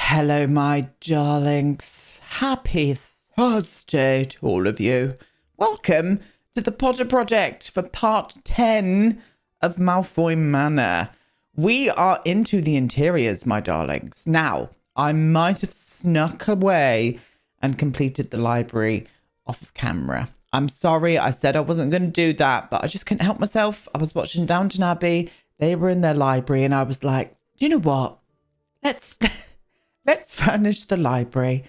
Hello, my darlings. Happy Thursday to all of you. Welcome to the Potter Project for part 10 of Malfoy Manor. We are into the interiors, my darlings. Now, I might have snuck away and completed the library off of camera. I'm sorry, I said I wasn't going to do that, but I just couldn't help myself. I was watching Downton Abbey. They were in their library, and I was like, do you know what? Let's furnish the library.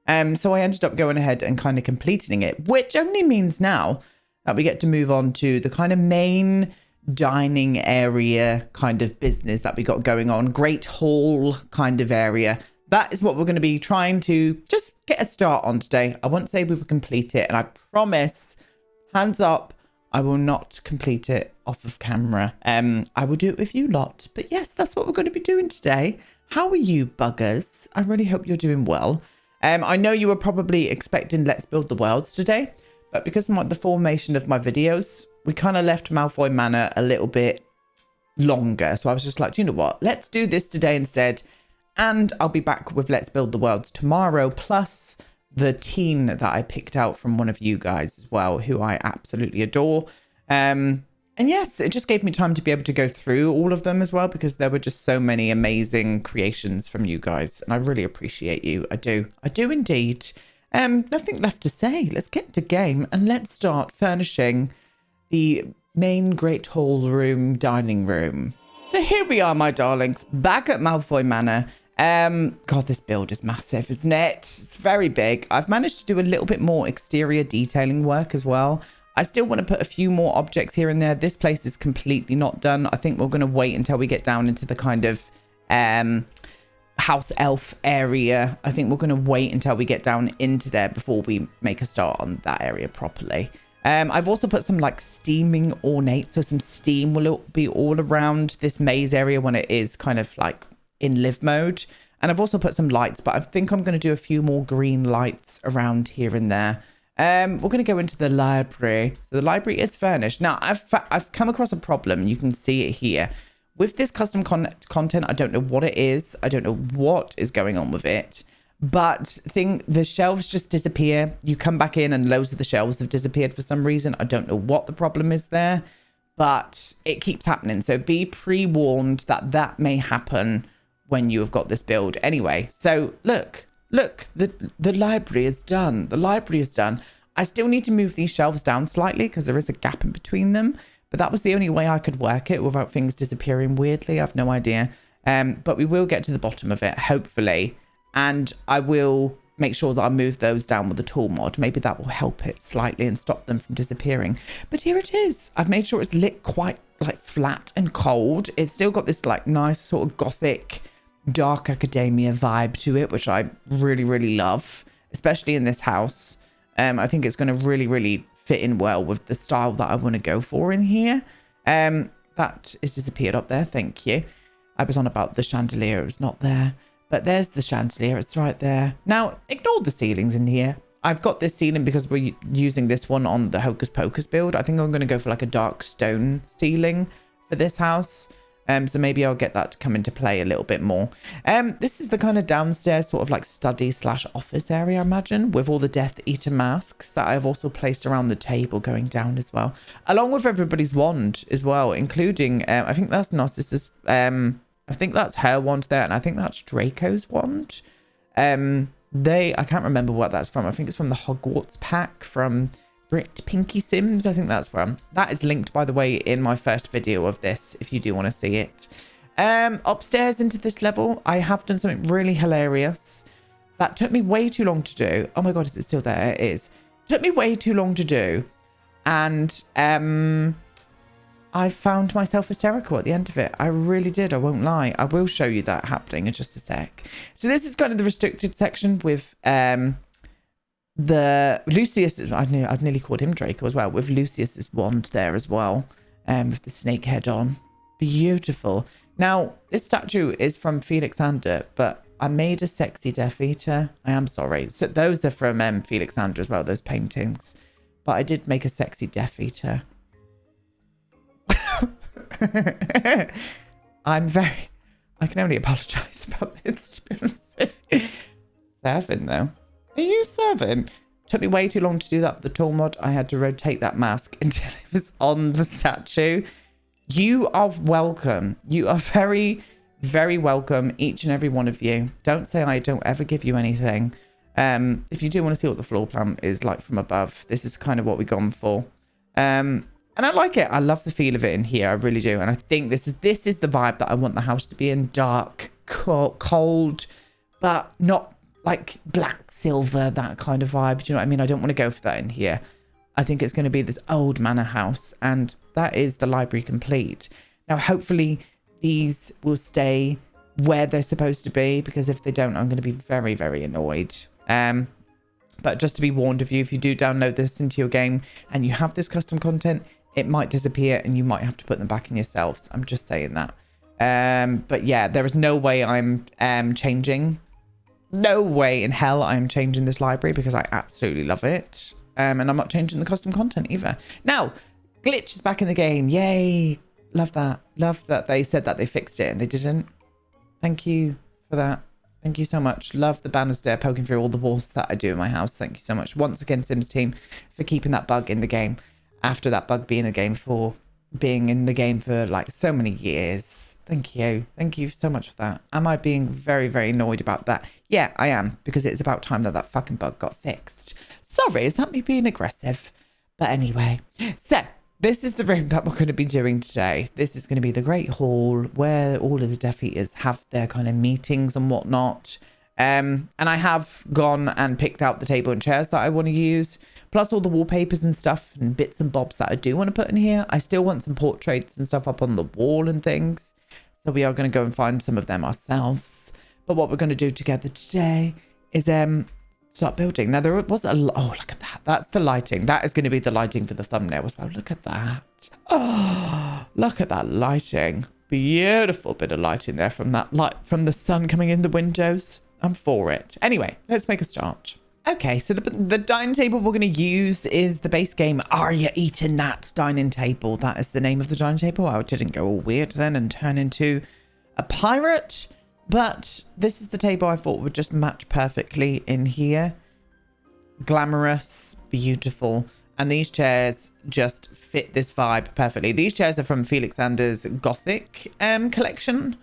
So I ended up going ahead and kind of completing it, which only means now that we get to move on to the kind of main dining area kind of business that we got going on. Great hall kind of area. That is what we're going to be trying to just get a start on today. I won't say we will complete it, and I promise, hands up, I will not complete it off of camera. I will do it with you lot. But yes, that's what we're going to be doing today. How are you, buggers? I really hope you're doing well. I know you were probably expecting Let's Build the Worlds today, but because of the formation of my videos, we kind of left Malfoy Manor a little bit longer. So I was just like, do you know what? Let's do this today instead. And I'll be back with Let's Build the Worlds tomorrow, plus the teen that I picked out from one of you guys as well, who I absolutely adore. And yes, it just gave me time to be able to go through all of them as well, because there were just so many amazing creations from you guys. And I really appreciate you. I do indeed. Nothing left to say. Let's get into game and let's start furnishing the main great hall room, dining room. So here we are, my darlings, back at Malfoy Manor. God, this build is massive, isn't it? It's very big. I've managed to do a little bit more exterior detailing work as well. I still want to put a few more objects here and there. This place is completely not done. I think we're going to wait until we get down into the kind of house elf area. I think we're going to wait until we get down into there before we make a start on that area properly. I've also put some like steaming ornate, so some steam will be all around this maze area when it is kind of like in live mode. And I've also put some lights, but I think I'm going to do a few more green lights around here and there. We're going to go into the library. So the library is furnished. Now, I've come across a problem. You can see it here. With this custom content, I don't know what it is. I don't know what is going on with it. But the shelves just disappear. You come back in and loads of the shelves have disappeared for some reason. I don't know what the problem is there. But it keeps happening. So be pre-warned that that may happen when you have got this build. Anyway, so look, the library is done. The library is done. I still need to move these shelves down slightly because there is a gap in between them. But that was the only way I could work it without things disappearing weirdly. I've no idea. But we will get to the bottom of it, hopefully. And I will make sure that I move those down with the tool mod. Maybe that will help it slightly and stop them from disappearing. But here it is. I've made sure it's lit quite like flat and cold. It's still got this like nice sort of gothic dark academia vibe to it, which I really love, especially in this house. I think it's going to really fit in well with the style that I want to go for in here. That is disappeared up there, thank you. I was on about the chandelier. It was not there, but there's the chandelier. It's right there. Now ignore the ceilings in here. I've got this ceiling because we're using this one on the Hocus Pocus build. I think I'm going to go for like a dark stone ceiling for this house. So maybe I'll get that to come into play a little bit more. This is the kind of downstairs sort of like study / office area, I imagine, with all the Death Eater masks that I've also placed around the table going down as well, along with everybody's wand as well, including, I think that's Narcissus. I think that's her wand there, and I think that's Draco's wand. I can't remember what that's from. I think it's from the Hogwarts pack from Brit Pinky Sims. I think that's from. That is linked, by the way, in my first video of this, if you do want to see it. Upstairs into this level, I have done something really hilarious. That took me way too long to do. Oh my God, is it still there? It is. Took me way too long to do. And I found myself hysterical at the end of it. I really did. I won't lie. I will show you that happening in just a sec. So this is kind of the restricted section with the Lucius. I'd nearly called him Draco as well, with Lucius's wand there as well, with the snake head on. Beautiful. Now this statue is from Felixander, but I made a sexy Death Eater. I am sorry. So those are from Felixander as well, those paintings. But I did make a sexy Death Eater. I can only apologize about this, to be honest with serving, though. Are you serving? Took me way too long to do that with the tool mod. I had to rotate that mask until it was on the statue. You are welcome. You are very, very welcome, each and every one of you. Don't say I don't ever give you anything. If you do want to see what the floor plan is like from above, this is kind of what we've gone for. And I like it. I love the feel of it in here. I really do. And I think this is the vibe that I want the house to be in. Dark, cold, but not like black, silver, that kind of vibe. Do you know what I mean? I don't want to go for that in here. I think it's going to be this old manor house. And that is the library complete. Now, hopefully these will stay where they're supposed to be, because if they don't, I'm going to be very, very annoyed. But just to be warned of you, if you do download this into your game and you have this custom content, it might disappear and you might have to put them back in yourselves. I'm just saying that. But yeah, there is no way I'm changing. No way in hell I'm changing this library, because I absolutely love it. And I'm not changing the custom content either. Now, glitch is back in the game. Yay. Love that. Love that they said that they fixed it and they didn't. Thank you for that. Thank you so much. Love the banister poking through all the walls that I do in my house. Thank you so much. Once again, Sims team, for keeping that bug in the game. After that bug being in the game for like so many years. Thank you. Thank you so much for that. Am I being very, very annoyed about that? Yeah, I am. Because it's about time that that fucking bug got fixed. Sorry, is that me being aggressive? But anyway. So, this is the room that we're going to be doing today. This is going to be the Great Hall where all of the Death Eaters have their kind of meetings and whatnot. And I have gone and picked out the table and chairs that I want to use. Plus all the wallpapers and stuff and bits and bobs that I do want to put in here. I still want some portraits and stuff up on the wall and things. So we are going to go and find some of them ourselves. But what we're going to do together today is start building. Now, there was oh, look at that. That's the lighting. That is going to be the lighting for the thumbnail as well. Look at that. Oh, look at that lighting. Beautiful bit of lighting there from that light, from the sun coming in the windows. I'm for it. Anyway, let's make a start. Okay, so the dining table we're going to use is the base game. Are You Eating That Dining Table? That is the name of the dining table. I didn't go all weird then and turn into a pirate. But this is the table I thought would just match perfectly in here. Glamorous, beautiful. And these chairs just fit this vibe perfectly. These chairs are from Felix Ander's Gothic collection.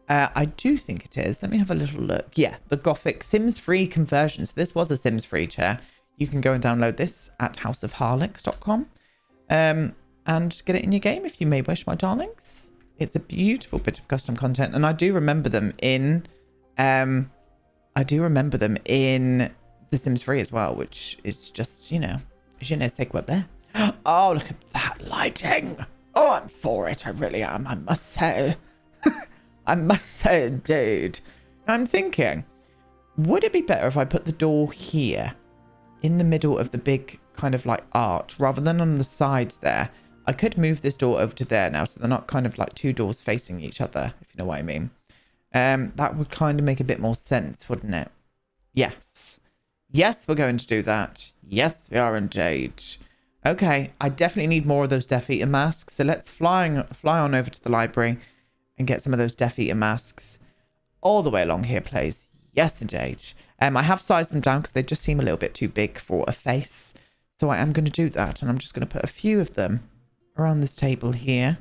I do think it is. Let me have a little look. Yeah, the Gothic Sims Free conversion. So this was a Sims Free chair. You can go and download this at houseofharlex.com and get it in your game if you may wish, my darlings. It's a beautiful bit of custom content, and I do remember them in The Sims 3 as well, which is just, you know, je ne sais quoi there. Oh, look at that lighting. Oh, I'm for it. I really am. I must say. I must say indeed. I'm thinking, would it be better if I put the door here in the middle of the big kind of like arch rather than on the side there? I could move this door over to there now, so they're not kind of like two doors facing each other, if you know what I mean. That would kind of make a bit more sense, wouldn't it? Yes. Yes, we're going to do that. Yes, we are indeed. Okay, I definitely need more of those Death Eater masks, so let's fly on over to the library and get some of those Death Eater masks all the way along here, please. Yes, indeed. I have sized them down because they just seem a little bit too big for a face. So I am going to do that, and I'm just going to put a few of them around this table here.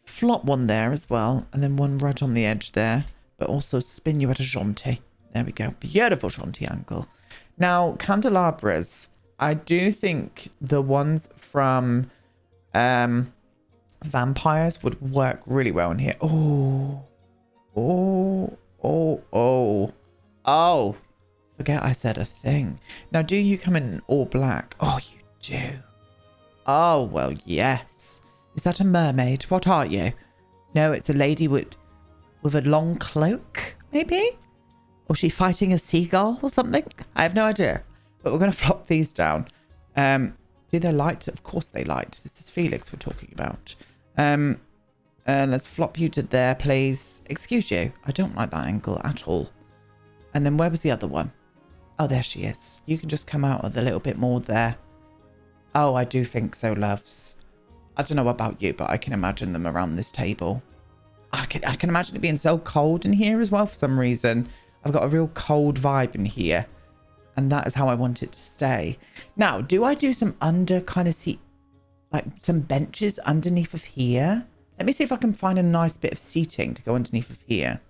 Flop one there as well, and then one right on the edge there, but also spin you at a jaunty. There we go. Beautiful jaunty angle. Now, candelabras. I do think the ones from vampires would work really well in here. Oh, forget I said a thing. Now, do you come in all black? Oh, you do. Oh, well, yes. Is that a mermaid? What are you? No, it's a lady with a long cloak, maybe? Or she fighting a seagull or something? I have no idea. But we're going to flop these down. Do they light? Of course they light. This is Felix we're talking about. Let's flop you to there, please. Excuse you. I don't like that angle at all. And then where was the other one? Oh, there she is. You can just come out a little bit more there. Oh, I do think so, loves. I don't know about you, but I can imagine them around this table. I can imagine it being so cold in here as well for some reason. I've got a real cold vibe in here. And that is how I want it to stay. Now, do I do some under kind of seat, like some benches underneath of here? Let me see if I can find a nice bit of seating to go underneath of here.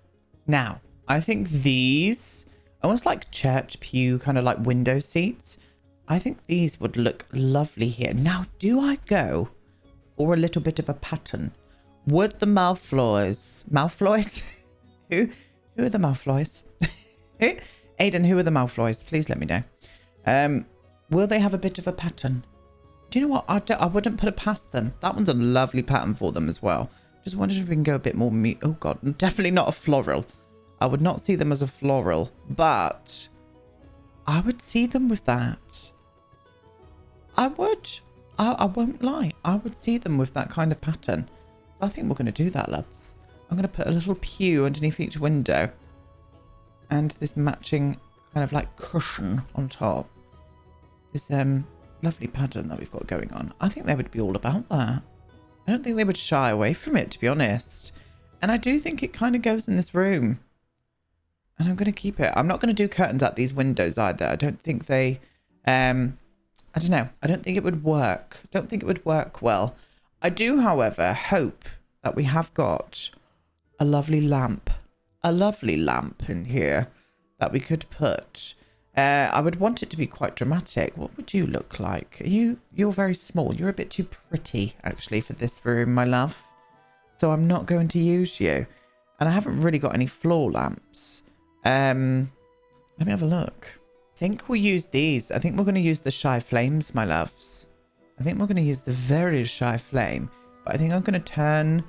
Now, I think these, almost like church pew, kind of like window seats. I think these would look lovely here. Now, do I go for a little bit of a pattern? Would the Malfoys? Who are the Malfoys? Aiden, who are the Malfoys? Please let me know. Will they have a bit of a pattern? Do you know what? I wouldn't put it past them. That one's a lovely pattern for them as well. Just wondered if we can go a bit more oh god, definitely not a floral. I would not see them as a floral, but I would see them with that. I would. I won't lie. I would see them with that kind of pattern. So I think we're going to do that, loves. I'm going to put a little pew underneath each window. And this matching kind of like cushion on top. This lovely pattern that we've got going on. I think they would be all about that. I don't think they would shy away from it, to be honest. And I do think it kind of goes in this room. And I'm going to keep it. I'm not going to do curtains at these windows either. I don't think they... I don't know. I don't think it would work. I don't think it would work well. I do, however, hope that we have got a lovely lamp. A lovely lamp in here that we could put. I would want it to be quite dramatic. What would you look like? You're very small. You're a bit too pretty, actually, for this room, my love. So I'm not going to use you. And I haven't really got any floor lamps. Let me have a look. I think we'll use these. I think we're going to use the Shy Flames, my loves. I think we're going to use the very Shy Flame. But I think I'm going to turn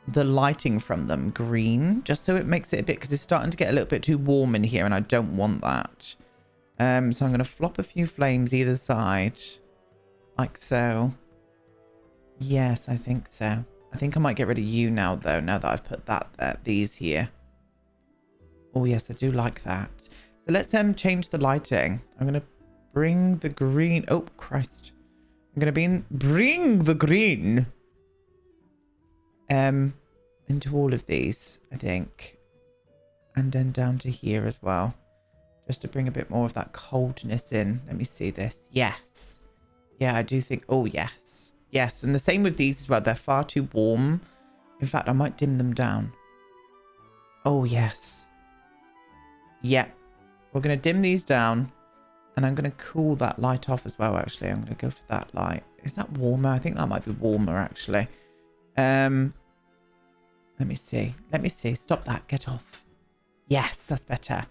the lighting from them green, just so it makes it a bit, because it's starting to get a little bit too warm in here and I don't want that. So I'm going to flop a few flames either side, like so. Yes, I think so. I think I might get rid of you now, though, now that I've put these here. Oh, yes, I do like that. So let's change the lighting. I'm going to bring the green. Oh, Christ. I'm going to bring the green into all of these, I think. And then down to here as well. Just to bring a bit more of that coldness in. Let me see this. Yes. Yeah, I do think... Oh, yes. Yes, and the same with these as well. They're far too warm. In fact, I might dim them down. Oh, yes. Yeah. We're going to dim these down. And I'm going to cool that light off as well, actually. I'm going to go for that light. Is that warmer? I think that might be warmer, actually. Let me see. Let me see. Stop that. Get off. Yes, that's better.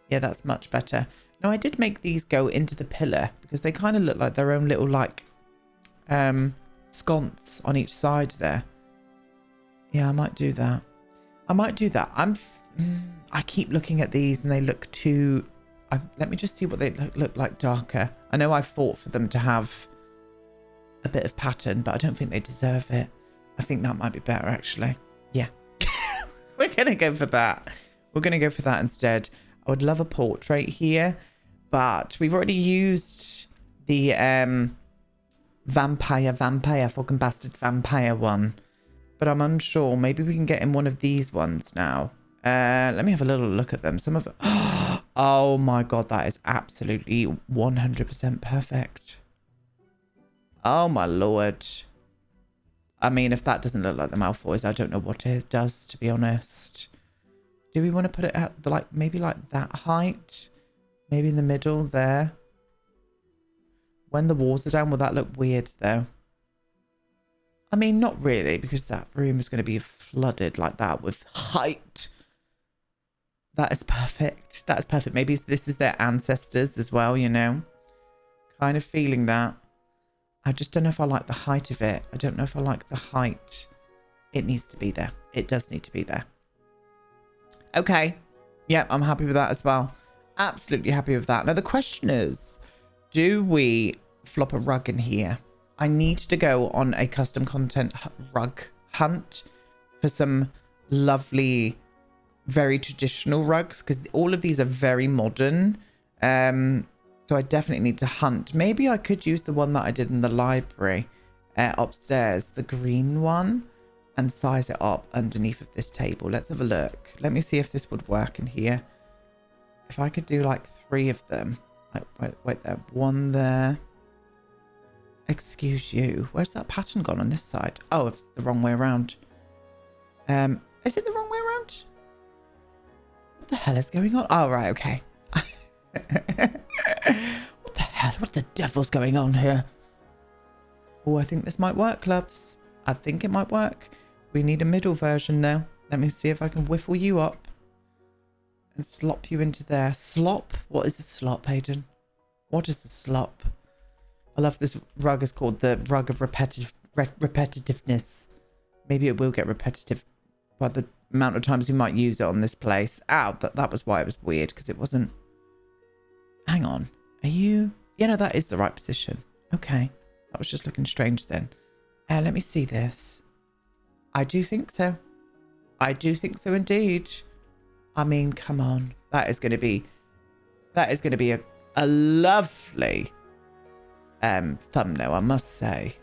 Yeah, that's much better. Now, I did make these go into the pillar because they kind of look like their own little, like, sconce on each side there. Yeah, I might do that. I might do that. I keep looking at these and they look too... let me just see what they look like darker. I know I fought for them to have a bit of pattern, but I don't think they deserve it. I think that might be better, actually. Yeah. We're going to go for that. We're going to go for that instead. I would love a portrait here, but we've already used the vampire, fucking bastard vampire one. But I'm unsure. Maybe we can get in one of these ones now. Let me have a little look at them. Some of them... Oh my god, that is absolutely 100% perfect. Oh my lord. I mean, if that doesn't look like the Malfoys, I don't know what it does, to be honest. Do we want to put it at, like, maybe like that height? Maybe in the middle there? When the walls are down, will that look weird, though? I mean, not really, because that room is going to be flooded like that with height. That is perfect. That is perfect. Maybe this is their ancestors as well, you know? Kind of feeling that. I just don't know if I like the height of it. I don't know if I like the height. It needs to be there. It does need to be there. Okay. Yep, I'm happy with that as well. Absolutely happy with that. Now, the question is, do we flop a rug in here? I need to go on a custom content rug hunt for some lovely... very traditional rugs, because all of these are very modern, so I definitely need to hunt. Maybe I could use the one that I did in the library upstairs, the green one, and size it up underneath of this table. Let's have a look. Let me see if this would work in here. if I could do like 3 of them. Like, wait there. 1 there. Excuse you. Where's that pattern gone on this side? Oh, it's the wrong way around. Is it the wrong way around? What the hell is going on? Oh, right, okay. What the hell? What the devil's going on here? Oh, I think this might work, loves. I think it might work. We need a middle version, though. Let me see if I can whiffle you up and slop you into there. Slop? What is a slop, Hayden? What is a slop? I love this rug. Is called the rug of repetitiveness. Maybe it will get repetitive by the amount of times we might use it on this place. Ow, that was why it was weird, because it wasn't... Hang on. Are you... Yeah, no, that is the right position. Okay. That was just looking strange then. Let me see this. I do think so. I do think so indeed. I mean, come on. That is going to be a lovely thumbnail, I must say.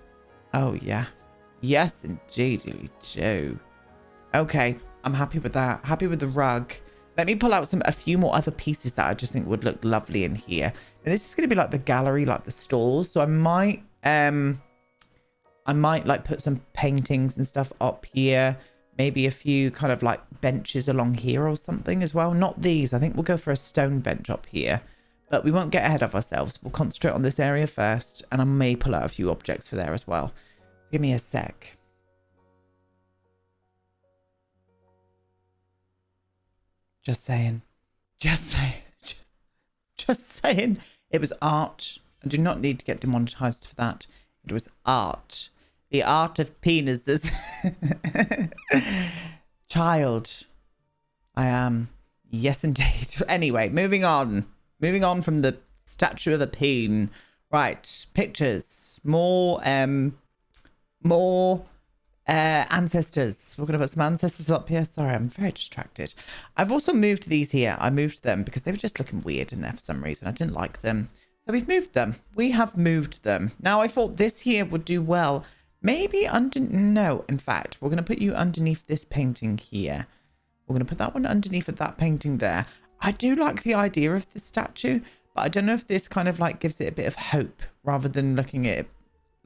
Oh, yeah. Yes, indeed, you do. Okay, I'm happy with that. Happy with the rug. Let me pull out a few more other pieces that I just think would look lovely in here. And this is going to be like the gallery, like the stalls. So I might like put some paintings and stuff up here. Maybe a few kind of like benches along here or something as well. Not these. I think we'll go for a stone bench up here. But we won't get ahead of ourselves. We'll concentrate on this area first. And I may pull out a few objects for there as well. Give me a sec. Just saying. Just saying. Just saying. It was art. I do not need to get demonetized for that. It was art. The art of penises. Child. I am. Yes, indeed. Anyway, moving on. Moving on from the statue of a peen. Right. Pictures. More ancestors. We're going to put some ancestors up here. Sorry, I'm very distracted. I've also moved these here. I moved them because they were just looking weird in there for some reason. I didn't like them. So we've moved them. We have moved them. Now, I thought this here would do well. Maybe under... No, in fact, we're going to put you underneath this painting here. We're going to put that one underneath of that painting there. I do like the idea of this statue, but I don't know if this kind of like gives it a bit of hope rather than looking at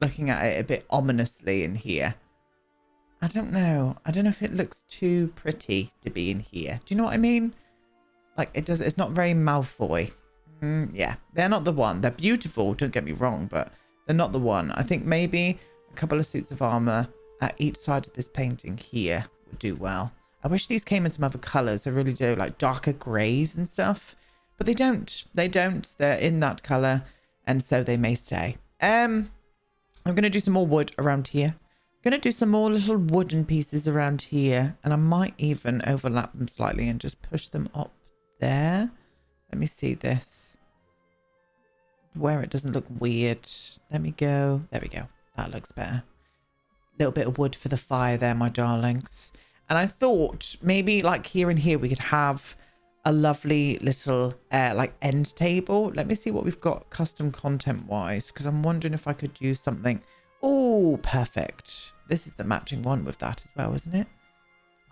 it a bit ominously in here. I don't know. I don't know if it looks too pretty to be in here. Do you know what I mean? Like it does. It's not very Malfoy. Yeah, they're not the one. They're beautiful. Don't get me wrong, but they're not the one. I think maybe a couple of suits of armor at each side of this painting here would do well. I wish these came in some other colors. I really do, like darker grays and stuff. But they don't. They don't. They're in that color, and so they may stay. I'm going to do some more wood around here. I'm going to do some more little wooden pieces around here. And I might even overlap them slightly and just push them up there. Let me see this. Where it doesn't look weird. Let me go. There we go. That looks better. A little bit of wood for the fire there, my darlings. And I thought maybe like here and here we could have a lovely little like end table. Let me see what we've got custom content wise, because I'm wondering if I could use something. Oh, perfect. This is the matching one with that as well, isn't it?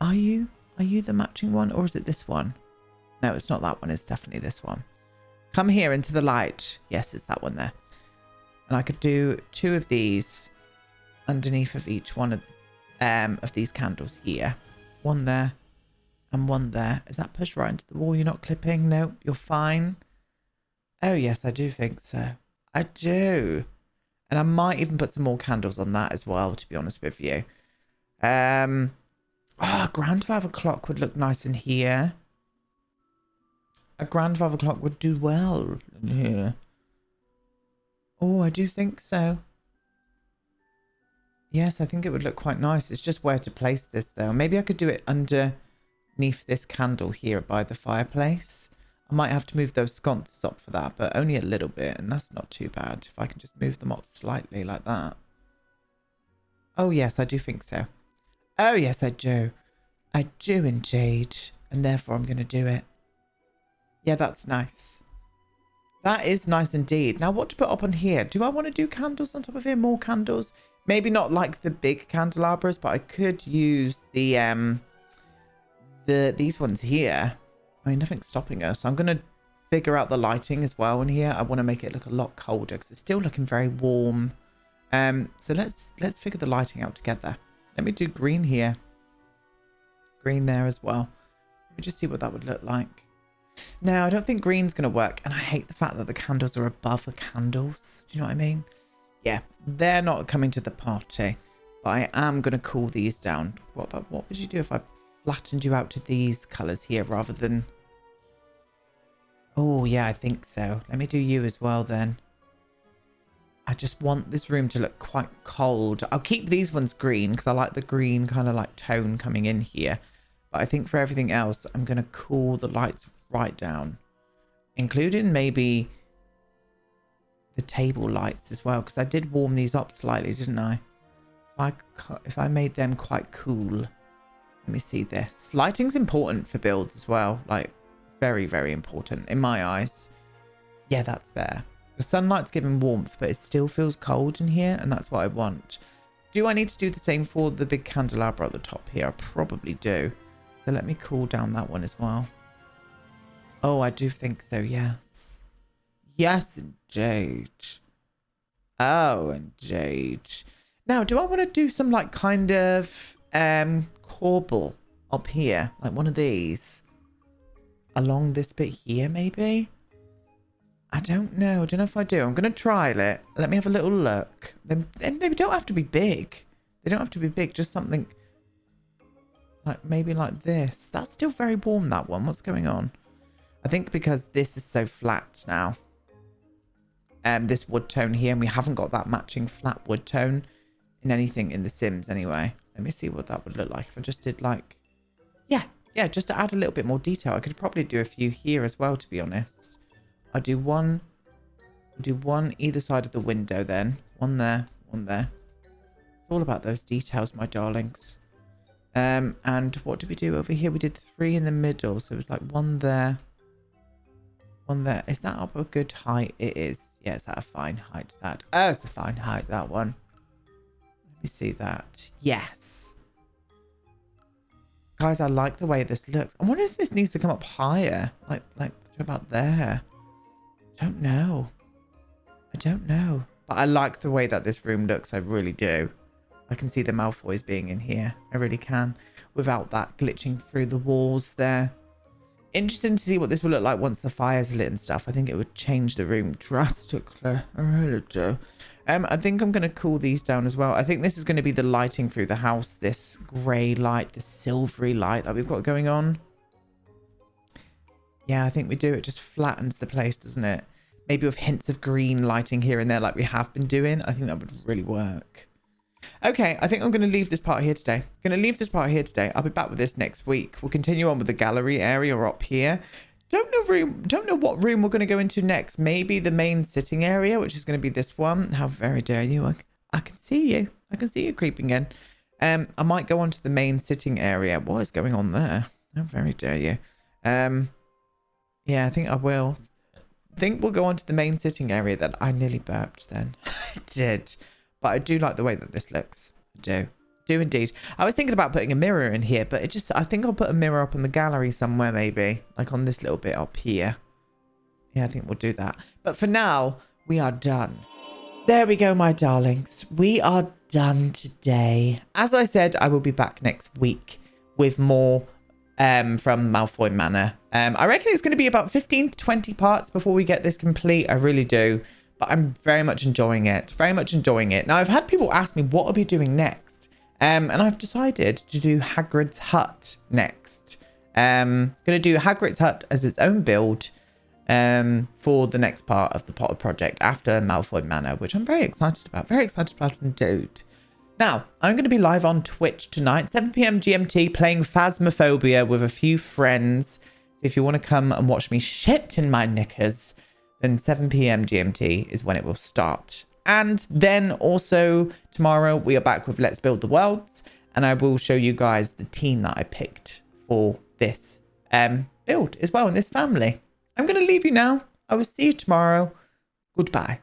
Are you the matching one, or is it this one? No, it's not that one. It's definitely this one. Come here into the light. Yes, it's that one there. And I could do 2 of these underneath of each one of these candles here. 1 there and 1 there. Is that pushed right into the wall? You're not clipping? No, you're fine. Oh, yes, I do think so. I do. And I might even put some more candles on that as well, to be honest with you. A grandfather clock would look nice in here. A grandfather clock would do well in here. Oh, I do think so. Yes, I think it would look quite nice. It's just where to place this, though. Maybe I could do it underneath this candle here by the fireplace. I might have to move those sconces up for that, but only a little bit, and that's not too bad. If I can just move them up slightly like that. Oh, yes, I do think so. Oh, yes, I do. I do indeed. And therefore, I'm going to do it. Yeah, that's nice. That is nice indeed. Now, what to put up on here? Do I want to do candles on top of here? More candles? Maybe not like the big candelabras, but I could use the these ones here. I mean, nothing's stopping us. I'm going to figure out the lighting as well in here. I want to make it look a lot colder because it's still looking very warm. So let's figure the lighting out together. Let me do green here. Green there as well. Let me just see what that would look like. No, I don't think green's going to work. And I hate the fact that the candles are above the candles. Do you know what I mean? Yeah, they're not coming to the party. But I am going to cool these down. What would you do if I flattened you out to these colours here rather than... Oh, yeah, I think so. Let me do you as well then. I just want this room to look quite cold. I'll keep these ones green because I like the green kind of like tone coming in here. But I think for everything else, I'm going to cool the lights right down. Including maybe the table lights as well. Because I did warm these up slightly, didn't I? If I made them quite cool. Let me see this. Lighting's important for builds as well. Like, very, very important in my eyes. Yeah, that's fair. The sunlight's giving warmth, but it still feels cold in here, and that's what I want. Do I need to do the same for the big candelabra at the top here? I probably do. So let me cool down that one as well. Oh, I do think so, yes. Yes, indeed. Oh, indeed. Now, do I want to do some, like, kind of corbel up here? Like one of these? Along this bit here, maybe? I don't know. I don't know if I do. I'm going to trial it. Let me have a little look. They don't have to be big. They don't have to be big. Just something like maybe like this. That's still very warm, that one. What's going on? I think because this is so flat now. This wood tone here. And we haven't got that matching flat wood tone in anything in The Sims anyway. Let me see what that would look like if I just did like... Yeah, just to add a little bit more detail. I could probably do a few here as well, to be honest. I'll do one either side of the window then. One there, one there. It's all about those details, my darlings. And what did we do over here? We did 3 in the middle. So it was like one there. One there. Is that up a good height? It is. Yeah, it's at a fine height, that. Oh, it's a fine height, that one. Let me see that. Yes. Guys, I like the way this looks. I wonder if this needs to come up higher. Like about there. Don't know. I don't know. But I like the way that this room looks. I really do. I can see the Malfoys being in here. I really can. Without that glitching through the walls there. Interesting to see what this will look like once the fire's lit and stuff. I think it would change the room drastically. I really do. I think I'm going to cool these down as well. I think this is going to be the lighting through the house. This grey light, this silvery light that we've got going on. Yeah, I think we do. It just flattens the place, doesn't it? Maybe with hints of green lighting here and there like we have been doing. I think that would really work. Okay, I think I'm going to leave this part here today. I'll be back with this next week. We'll continue on with the gallery area up here. Don't know what room we're going to go into next. Maybe the main sitting area, which is going to be this one. How very dare you. I can see you. I can see you creeping in. I might go on to the main sitting area. What is going on there? How very dare you. Yeah, I think I will. I think we'll go on to the main sitting area then. I nearly burped then. I did. But I do like the way that this looks. I do. Do indeed. I was thinking about putting a mirror in here, but I think I'll put a mirror up in the gallery somewhere maybe. Like on this little bit up here. Yeah, I think we'll do that. But for now, we are done. There we go, my darlings. We are done today. As I said, I will be back next week with more from Malfoy Manor. I reckon it's going to be about 15 to 20 parts before we get this complete. I really do. But I'm very much enjoying it. Very much enjoying it. Now, I've had people ask me what I'll be doing next. And I've decided to do Hagrid's Hut next. Going to do Hagrid's Hut as its own build for the next part of the Potter project after Malfoy Manor, which I'm very excited about. Very excited about indeed. Now, I'm going to be live on Twitch tonight, 7 p.m. GMT, playing Phasmophobia with a few friends. If you want to come and watch me shit in my knickers, then 7 p.m. GMT is when it will start. And then also tomorrow we are back with Let's Build the Worlds, and I will show you guys the team that I picked for this build as well in this family. I'm going to leave you now. I will see you tomorrow. Goodbye.